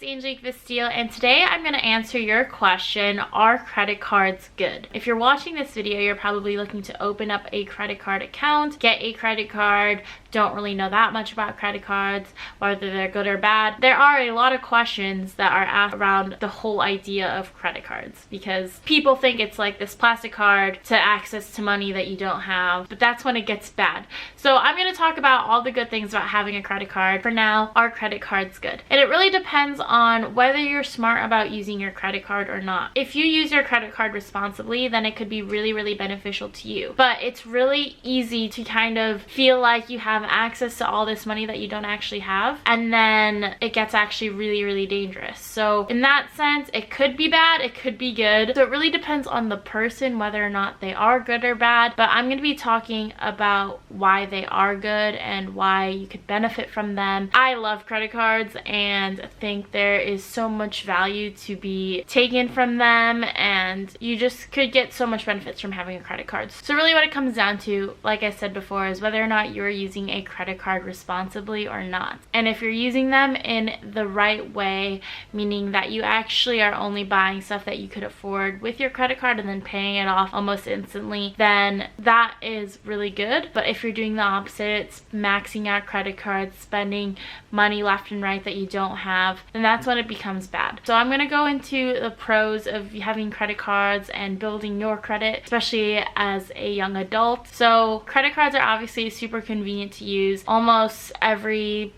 Angelique Vestil, and today I'm going to answer your question, are credit cards good? If you're watching this video, you're probably looking to open up a credit card account, get a credit card, don't really know that much about credit cards, whether they're good or bad. There are a lot of questions that are asked around the whole idea of credit cards because people think it's like this plastic card to access to money that you don't have, but that's when it gets bad. So I'm going to talk about all the good things about having a credit card. For now, are credit cards good? And it really depends on whether you're smart about using your credit card or not. If you use your credit card responsibly, then it could be really beneficial to you. But it's really easy to kind of feel like you have access to all this money that you don't actually have, and then it gets actually really dangerous. So in that sense, it could be bad, it could be good. So it really depends on the person whether or not they are good or bad, but I'm going to be talking about why they are good and why you could benefit from them. I love credit cards and think there is so much value to be taken from them, and you just could get so much benefits from having a credit card. So really what it comes down to, like I said before, is whether or not you're using a credit card responsibly or not. And if you're using them in the right way, meaning that you actually are only buying stuff that you could afford with your credit card and then paying it off almost instantly, then that is really good. But if you're doing the opposite, it's maxing out credit cards, spending money left and right that you don't have, then that's when it becomes bad. So I'm going to go into the pros of having credit cards and building your credit, especially as a young adult. So credit cards are obviously super convenient to use. Almost everything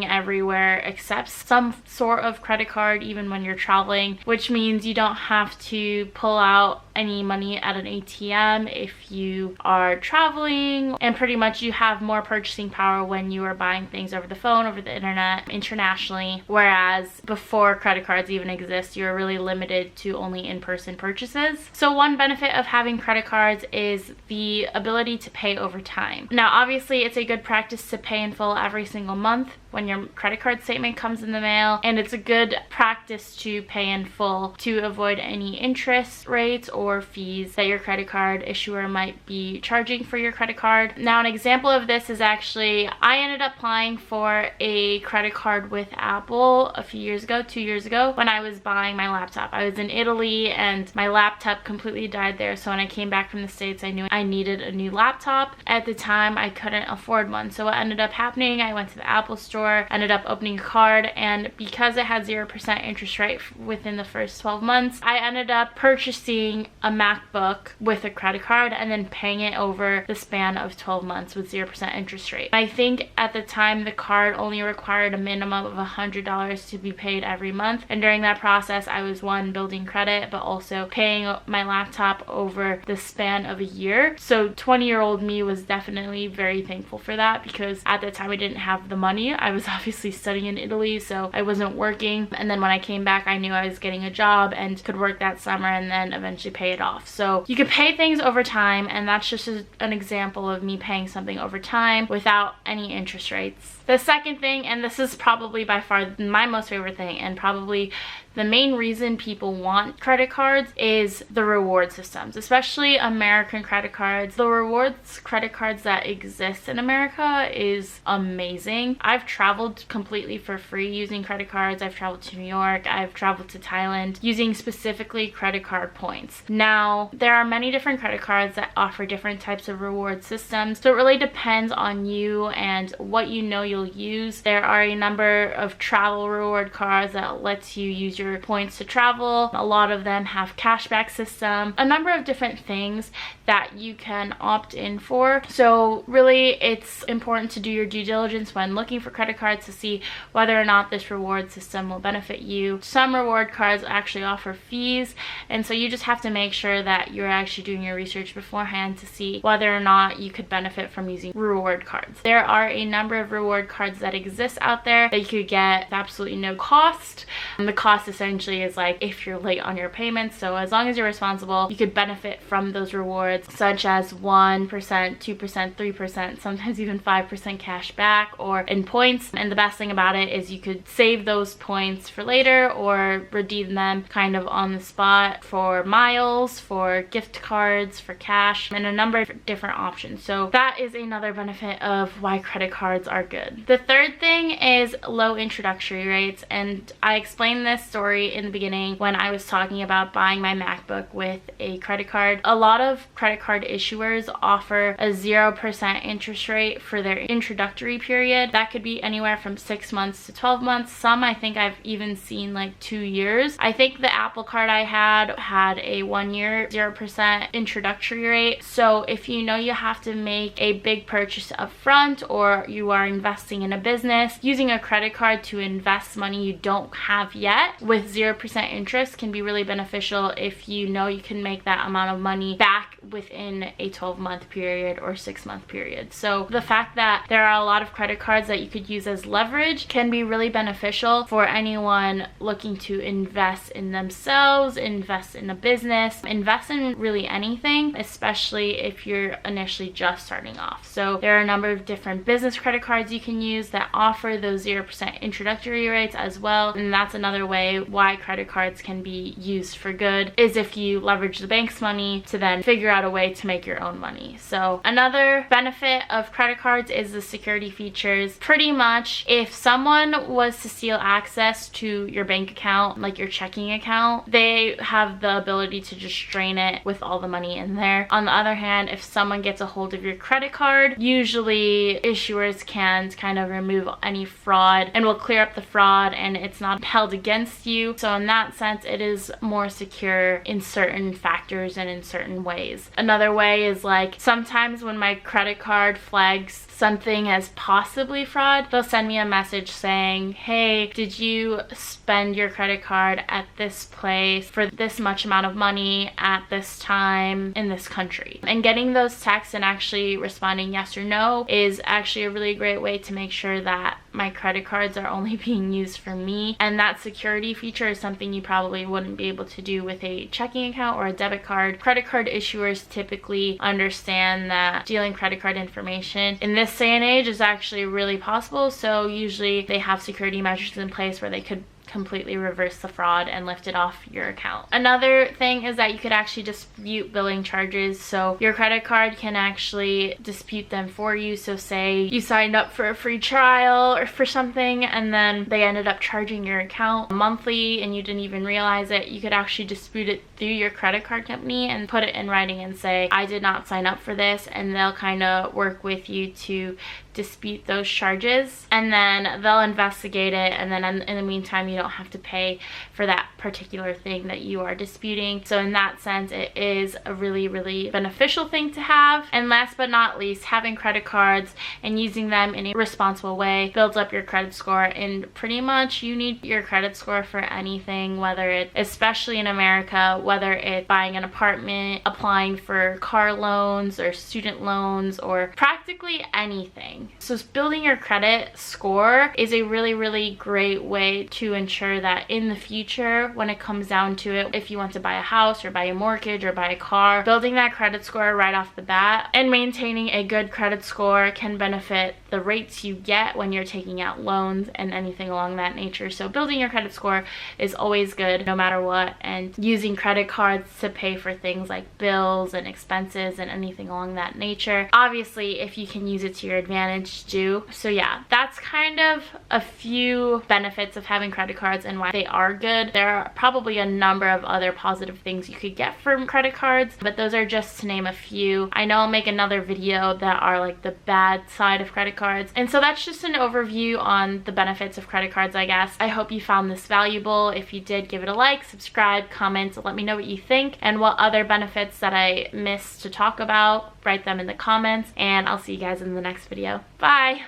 everywhere accepts some sort of credit card, even when you're traveling, which means you don't have to pull out any money at an ATM if you are traveling, and pretty much you have more purchasing power when you are buying things over the phone, over the internet, internationally, whereas before credit cards even exist, you're really limited to only in-person purchases. So one benefit of having credit cards is the ability to pay over time. Now obviously it's a good practice to pay in full every single month when your credit card statement comes in the mail, and it's a good practice to pay in full to avoid any interest rates or fees that your credit card issuer might be charging for your credit card. Now an example of this is actually, I ended up applying for a credit card with Apple a few years ago, 2 years ago, when I was buying my laptop. I was in Italy and my laptop completely died there, so when I came back from the States, I knew I needed a new laptop. At the time, I couldn't afford one, so what ended up happening, I went to the Apple store, ended up opening a card, and because it had 0% interest rate within the first 12 months, I ended up purchasing a MacBook with a credit card and then paying it over the span of 12 months with 0% interest rate. I think at the time the card only required a minimum of $100 to be paid every month, and during that process I was, one, building credit, but also paying my laptop over the span of a year. So 20-year-old me was definitely very thankful for that, because at the time I didn't have the money. I was obviously studying in Italy, so I wasn't working, and then when I came back I knew I was getting a job and could work that summer and then eventually pay it off. So you could pay things over time, and that's just an example of me paying something over time without any interest rates. The second thing, and this is probably by far my most favorite thing and probably the main reason people want credit cards, is the reward systems, especially American credit cards. The rewards credit cards that exist in America is amazing. I've traveled completely for free using credit cards. I've traveled to New York, I've traveled to Thailand using specifically credit card points. Now, there are many different credit cards that offer different types of reward systems, so it really depends on you and what you know you'll use. There are a number of travel reward cards that lets you use your points to travel. A lot of them have cashback system, a number of different things that you can opt in for. So really it's important to do your due diligence when looking for credit cards to see whether or not this reward system will benefit you. Some reward cards actually offer fees, and so you just have to make sure that you're actually doing your research beforehand to see whether or not you could benefit from using reward cards. There are a number of reward cards that exist out there that you could get with absolutely no cost. The cost essentially is like if you're late on your payments, so as long as you're responsible, you could benefit from those rewards, such as 1%, 2%, 3%, sometimes even 5% cash back, or in points points, and the best thing about it is you could save those points for later or redeem them kind of on the spot for miles, for gift cards, for cash, and a number of different options. So that is another benefit of why credit cards are good. The third thing is low introductory rates, and I explained this story in the beginning when I was talking about buying my MacBook with a credit card. A lot of credit card issuers offer a 0% interest rate for their introductory period. That could be anywhere from 6 months to 12 months. Some I think I've even seen like 2 years. I think the Apple card I had a 1-year 0% introductory rate. So if you know you have to make a big purchase up front, or you are investing in a business, using a credit card to invest money you don't have yet with 0% interest can be really beneficial if you know you can make that amount of money back within a 12-month period or 6-month period. So the fact that there are a lot of credit cards that you could use as leverage can be really beneficial for anyone looking to invest in themselves, invest in a business, invest in really anything, especially if you're initially just starting off. So there are a number of different business credit cards you can use that offer those 0% introductory rates as well, and that's another way why credit cards can be used for good, is if you leverage the bank's money to then figure out a way to make your own money. So another benefit of credit cards is the security features. Pretty much if someone was to steal access to your bank account, like your checking account, they have the ability to just drain it with all the money in there. On the other hand, if someone gets a hold of your credit card, usually issuers can kind of remove any fraud and will clear up the fraud, and it's not held against you. So in that sense, it is more secure in certain factors and in certain ways. Another way is like sometimes when my credit card flags something as possibly fraud, they'll send me a message saying, hey, did you spend your credit card at this place for this much amount of money at this time in this country? And getting those texts and actually responding yes or no is actually a really great way to make sure that my credit cards are only being used for me. And that security feature is something you probably wouldn't be able to do with a checking account or a debit card. Credit card issuers typically understand that stealing credit card information in this day and age is actually really possible. So usually they have security measures in place where they could completely reverse the fraud and lift it off your account. Another thing is that you could actually dispute billing charges. So your credit card can actually dispute them for you. So say you signed up for a free trial or for something and then they ended up charging your account monthly and you didn't even realize it, you could actually dispute it through your credit card company and put it in writing and say, I did not sign up for this, and they'll kind of work with you to dispute those charges, and then they'll investigate it, and then in the meantime you don't have to pay for that particular thing that you are disputing. So in that sense, it is a really beneficial thing to have. And last but not least, having credit cards and using them in a responsible way builds up your credit score. And pretty much you need your credit score for anything, whether it, especially in America, whether it's buying an apartment, applying for car loans or student loans, or practically anything. So building your credit score is a really great way to ensure that in the future, when it comes down to it, if you want to buy a house or buy a mortgage or buy a car, building that credit score right off the bat and maintaining a good credit score can benefit the rates you get when you're taking out loans and anything along that nature. So building your credit score is always good no matter what, and using credit cards to pay for things like bills and expenses and anything along that nature. Obviously, if you can use it to your advantage, do. So yeah, that's kind of a few benefits of having credit cards and why they are good. There are probably a number of other positive things you could get from credit cards, but those are just to name a few. I know I'll make another video that are like the bad side of credit cards. And so that's just an overview on the benefits of credit cards, I guess. I hope you found this valuable. If you did, give it a like, subscribe, comment, let me know what you think and what other benefits that I missed to talk about. Write them in the comments, and I'll see you guys in the next video. Bye!